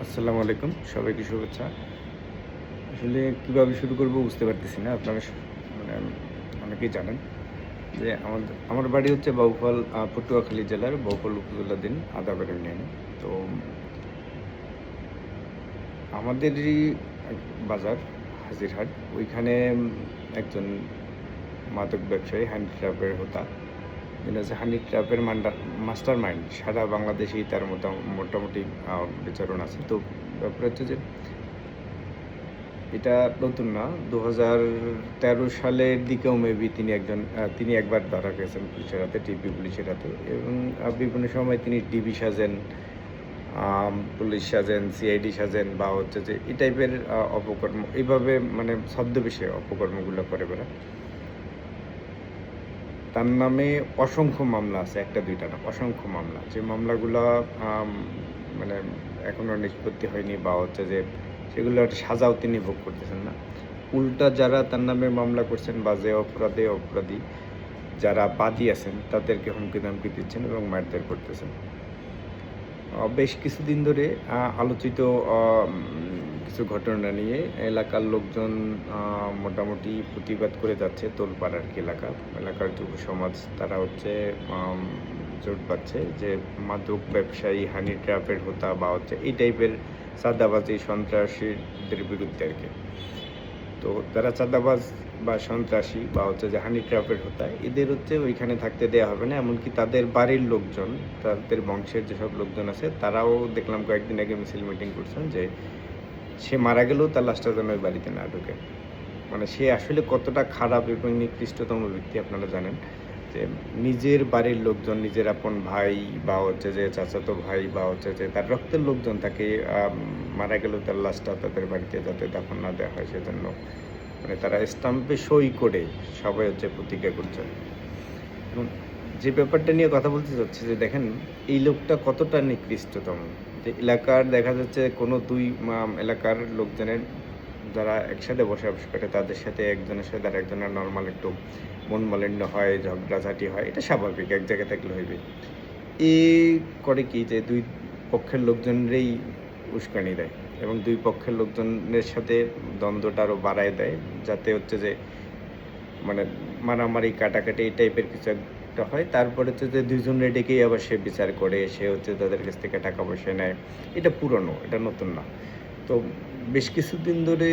আসসালামু আলাইকুম, সবাইকে শুভেচ্ছা। আসলে কীভাবে শুরু করব বুঝতে পারতেছি না। আপনারা মানে অনেকেই জানেন যে আমার বাড়ি হচ্ছে বাউফল, পটুয়াখালী জেলার বাউফল উপজেলাধীন আদাবার ইউনিয়নে। তো আমাদেরই এক বাজার হাজিরহাট, ওইখানে একজন মাদক ব্যবসায়ী হানি ট্র্যাপের হোতা, যিনি হচ্ছে হানি ট্র্যাপের মাস্টার মাইন্ড। সারা বাংলাদেশেই তার মোটামুটি বিচরণ আছে। তো ব্যাপার হচ্ছে যে এটা নতুন না। ২০১৩ সালের দিকেও মেবি তিনি একবার ধরা গেছেন পুলিশের হাতে, টিপি পুলিশের হাতে, এবং বিভিন্ন সময় তিনি ডিবি সাজেন, পুলিশ সাজেন, সিআইডি সাজেন, বা হচ্ছে যে এই টাইপের অপকর্ম, এইভাবে মানে ছদ্মবেশে অপকর্মগুলো করে বেড়ায়। তার নামে অসংখ্য মামলা আছে, একটা দুইটা না, অসংখ্য মামলা। যে মামলাগুলা মানে এখনো নিষ্পত্তি হয়নি, বা হচ্ছে যে সেগুলোর সাজাও তিনি ভোগ করতেছেন না। উল্টা যারা তার নামে মামলা করছেন বা যে অপরাধী যারা বাদী আছেন, তাদেরকে হুমকি-ধামকি দিচ্ছেন এবং মারধর করতেছেন। বেশ কিছুদিন ধরে আলোচিত কিছু ঘটনা নিয়ে এলাকার লোকজন মোটামুটি প্রতিবাদ করে যাচ্ছে। তোলপাড় আর কি এলাকার যুব সমাজ, তারা হচ্ছে জোট পাচ্ছে যে মাদক ব্যবসায়ী, হানি ট্র্যাপের হোতা, বা হচ্ছে এই টাইপের চাঁদাবাজি সন্ত্রাসীদের বিরুদ্ধে আর কি। তো যারা চাঁদাবাজ বা সন্ত্রাসী বা হচ্ছে যে হানি ট্র্যাপের হোতা, এদের হচ্ছে ওইখানে থাকতে দেওয়া হবে না। এমনকি তাদের বাড়ির লোকজন, তাদের বংশের যেসব লোকজন আছে, তারাও দেখলাম কয়েকদিন আগে মিছিল মিটিং করছেন যে সে মারা গেলেও তার লাশটা যেন ওই বাড়িতে না ঢোকে। মানে সে আসলে কতটা খারাপ এবং নিকৃষ্টতম ব্যক্তি আপনারা জানেন, যে নিজের বাড়ির লোকজন, নিজের আপন ভাই বা হচ্ছে যে চাচাতো ভাই বা হচ্ছে যে তার রক্তের লোকজন তাকে মারা গেলেও তার লাশটা তাদের বাড়িতে যাতে দাফন না দেওয়া হয়, সেজন্য মানে তারা স্টাম্পে সই করে সবাই হচ্ছে প্রতিজ্ঞা করছে। এবং যে ব্যাপারটা নিয়ে কথা বলতে চাচ্ছি যে দেখেন, এই লোকটা কতটা নিকৃষ্টতম। যে এলাকার দেখা যাচ্ছে কোনো দুই এলাকার লোকজনের যারা একসাথে বসবাস করে, তাদের সাথে একজনের সাথে আরেকজনের নরমাল একটু মন মালিন্য হয়, ঝগড়াঝাটি হয়, এটা স্বাভাবিক, এক জায়গায় থাকলে হইবে। এ করে কি যে দুই পক্ষের লোকজনেরই উস্কানি দেয় এবং দুই পক্ষের লোকজনের সাথে দ্বন্দ্বটা আরও বাড়ায় দেয়, যাতে হচ্ছে যে মানে মারামারি, কাটাকাটি এই টাইপের কিছু একটা হয়। তারপরে হচ্ছে যে দুইজনের ডেকেই আবার সে বিচার করে, সে হচ্ছে তাদের কাছ থেকে টাকা পয়সা নেয়। এটা পুরনো, এটা নতুন না। তো বেশ কিছুদিন ধরে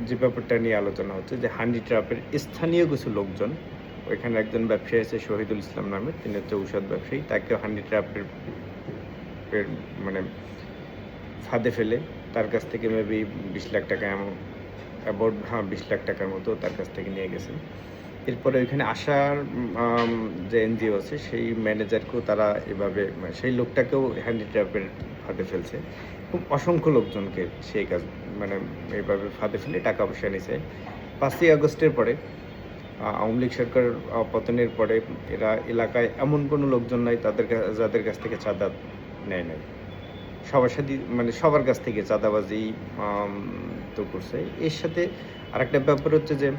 যে ব্যাপারটা নিয়ে আলোচনা হচ্ছে যে হান্ডি ট্র্যাপের স্থানীয় কিছু লোকজন, ওইখানে একজন ব্যবসায়ী আছে শহীদুল ইসলাম নামে, তিনি হচ্ছে ঔষধ ব্যবসায়ী, তাকে হান্ডি ট্র্যাপের মানে ফাঁদে ফেলে তার কাছ থেকে মেবি ২০ লাখ টাকা অ্যাবাউট ২০ লাখ টাকার মতো তার কাছ থেকে নিয়ে গেছেন। এরপরে ওইখানে আসার যে এনজিও আছে, সেই ম্যানেজারকেও তারা এভাবে সেই লোকটাকেও হ্যান্ডি ট্র্যাপের ফাঁদে ফেলছে। খুব অসংখ্য লোকজনকে সেই কাজ মানে এইভাবে ফাঁদে ফেলে টাকা পয়সা নিছে। ৫ই আগস্টের পরে আওয়ামী লীগ সরকার পতনের পরে এরা এলাকায় এমন কোনো লোকজন নাই যাদের কাছ থেকে চাঁদা নেয় নাই। সবার সাথে মানে সবার কাছ থেকে চাঁদাবাজি তো করছে। এর সাথে আরেকটা ব্যাপার হচ্ছে যে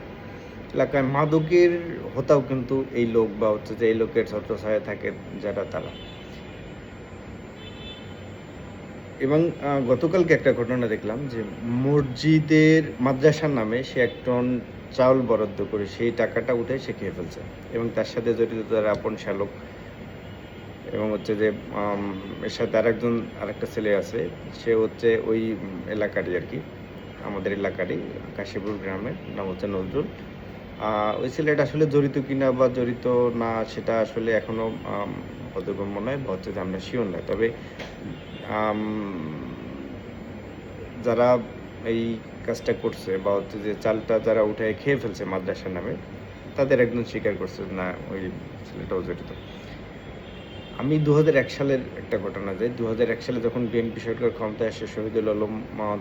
এলাকায় মাদকের হোতাও কিন্তু এই লোক, বা হচ্ছে যে এই লোকের ছত্রছায়ায় থাকে যারা, তারা। এবং গতকালকে একটা ঘটনা দেখলাম যে মসজিদের মাদ্রাসার নামে সে ১ টন চাউল বরাদ্দ করে সেই টাকাটা উঠে সে খেয়ে ফেলছে, এবং তার সাথে জড়িত তার আপন শ্যালক, এবং হচ্ছে যে এর সাথে আরেকটা ছেলে আছে, সে হচ্ছে ওই এলাকারই আর কি, আমাদের এলাকারই কাশীপুর গ্রামের, নাম হচ্ছে নজরুল। ওই ছেলেটা আসলে জড়িত কিনা বা জড়িত না, সেটা আসলে এখনও বোধগম্য নয়, বা হচ্ছে যে আমরা শিওর নয়। তবে আম যারা এই কাজটা করছে, বা হচ্ছে যে চালটা যারা উঠায় খেয়ে ফেলছে মাদ্রাসার নামে, তাদের একজন স্বীকার করছে না ওই ছেলেটাও জড়িত। আমি ২০০১ সালের একটা ঘটনা, যে ২০০১ সালে যখন বিএনপি সরকার ক্ষমতায় আসে, শহীদুল আলম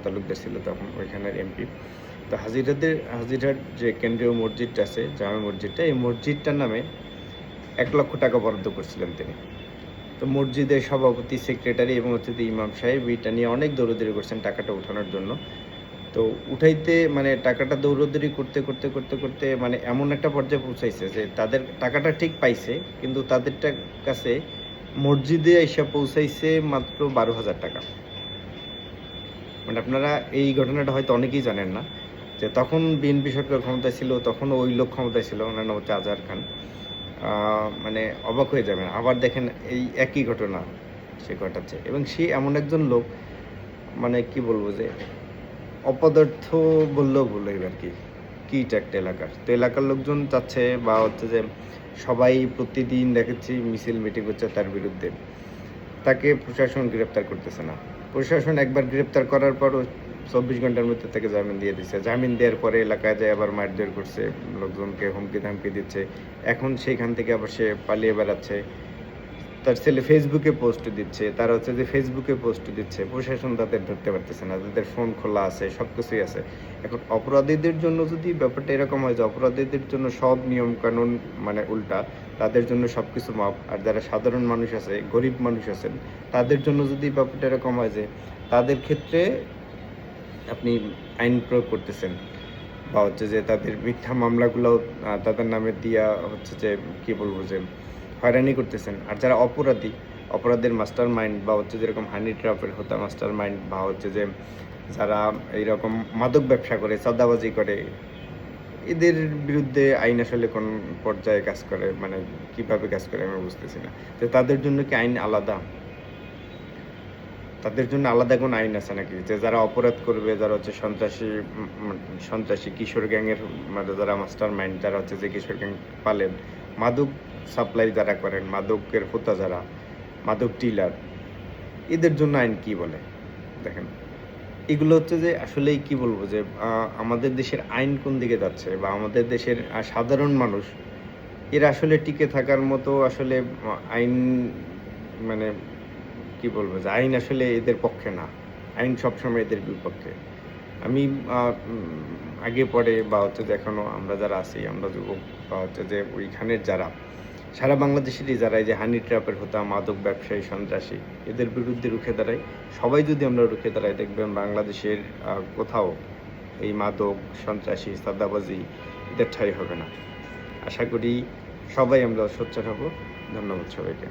তালুকদার ছিল তখন ওইখানের এমপি। তো হাজিরহাট যে কেন্দ্রীয় মসজিদটা আছে, জামে মসজিদটা, এই মসজিদটার নামে ১ লক্ষ টাকা বরাদ্দ করছিলেন তিনি। তো মসজিদের সভাপতি, সেক্রেটারি এবং হচ্ছে যে ইমাম সাহেব এটা নিয়ে অনেক দৌড়াদৌড়ি করছেন টাকাটা উঠানোর জন্য। তো উঠাইতে মানে টাকাটা দৌড়াদৌড়ি করতে মানে এমন একটা পর্যায়ে পৌঁছাইছে যে তাদের টাকাটা ঠিক পাইছে, কিন্তু তাদেরটা কাছে মসজিদে আইসা পৌঁছাইছে মাত্র ১২,০০০ টাকা। মানে আপনারা এই ঘটনাটা হয়তো অনেকেই জানেন না যে তখন বিএনপি সরকার ক্ষমতায় ছিল, তখনও ওই লোক ক্ষমতায় ছিল, ওনার নাম হচ্ছে আজহার খান। মানে অবাক হয়ে যাবেন। আবার দেখেন এই একই ঘটনা সে ঘটাচ্ছে এবং সে এমন একজন লোক, মানে কি বলবো যে অপদার্থ বললেও ভুল হইবে আরকি। কিট একটা এলাকার। তো এলাকার লোকজন চাচ্ছে বা হচ্ছে যে সবাই প্রতিদিন দেখেছি মিছিল মিটিং করছে তার বিরুদ্ধে। তাকে প্রশাসন গ্রেপ্তার করতেছে না। প্রশাসন একবার গ্রেপ্তার করার পরও ২৪ ঘন্টার মধ্যে তাকে জামিন দিয়ে দিছে। জামিন দেওয়ার পরে এলাকায় যেয়ে আবার মারধর করছে, লোকজনকে হুমকি-ধামকি দিচ্ছে। এখন সেইখান থেকে আবার সে পালিয়ে বেড়াচ্ছে। তার ছেলে ফেসবুকে পোস্ট দিচ্ছে। তারা হচ্ছে যে ফেসবুকে পোস্ট দিচ্ছে। প্রশাসন তাদের ধরতে পারতেছে না। তাদের ফোন খোলা আছে, সবকিছুই আছে। এখন অপরাধীদের জন্য যদি ব্যাপারটা এরকম হয় যে অপরাধীদের জন্য সব নিয়মকানুন মানে উল্টা, তাদের জন্য সবকিছু মাফ। আর যারা সাধারণ মানুষ আছে, গরিব মানুষ আছেন, তাদের জন্য যদি ব্যাপারটা এরকম হয় যে তাদের ক্ষেত্রে আপনি আইন প্রয়োগ করতেছেন বা হচ্ছে যে তাদের মিথ্যা মামলাগুলোও তাদের নামে দিয়া হচ্ছে যে কি বলবো যে হয়রানি করতেছেন। আর যারা অপরাধী, অপরাধের মাস্টার মাইন্ড বা হচ্ছে যেরকম হানি ট্র্যাপের হোতা মাস্টার মাইন্ড বা হচ্ছে যে যারা এইরকম মাদক ব্যবসা করে, চাঁদাবাজি করে, এদের বিরুদ্ধে আইন আসলে কোন পর্যায়ে কাজ করে, মানে কিভাবে কাজ করে আমি বুঝতেছি না। তো তাদের জন্য কি আইন আলাদা? তাদের জন্য আলাদা কোনো আইন আছে নাকি? যে যারা অপরাধ করবে, যারা হচ্ছে সন্ত্রাসী কিশোর গ্যাংয়ের মানে যারা মাস্টার মাইন্ড, যারা হচ্ছে যে কিশোর গ্যাং পালেন, মাদক সাপ্লাই যারা করেন, মাদকের হোতা যারা, মাদক ডিলার, এদের জন্য আইন কি বলে? দেখেন, এগুলো হচ্ছে যে আসলেই কি বলবো যে আমাদের দেশের আইন কোন দিকে যাচ্ছে বা আমাদের দেশের সাধারণ মানুষ এরা আসলে টিকে থাকার মতো আসলে আইন মানে কি বলবো যে আইন আসলে এদের পক্ষে না। আইন সবসময় এদের বিপক্ষে। আমি আ উম আগে পরে বা হচ্ছে যে এখনো আমরা যারা আছি, আমরা যুবক বা হচ্ছে যে ওইখানের যারা, সারা বাংলাদেশেরই যারা এই যে হানি ট্র্যাপের হোতা, মাদক ব্যবসায়ী, সন্ত্রাসী, এদের বিরুদ্ধে রুখে দাঁড়াই। সবাই যদি আমরা রুখে দাঁড়াই দেখবেন বাংলাদেশের কোথাও এই মাদক, সন্ত্রাসী, চাঁদাবাজি এদের ঠাঁই হবে না। আশা করি সবাই আমরা সোচ্চার হব। ধন্যবাদ সবাইকে।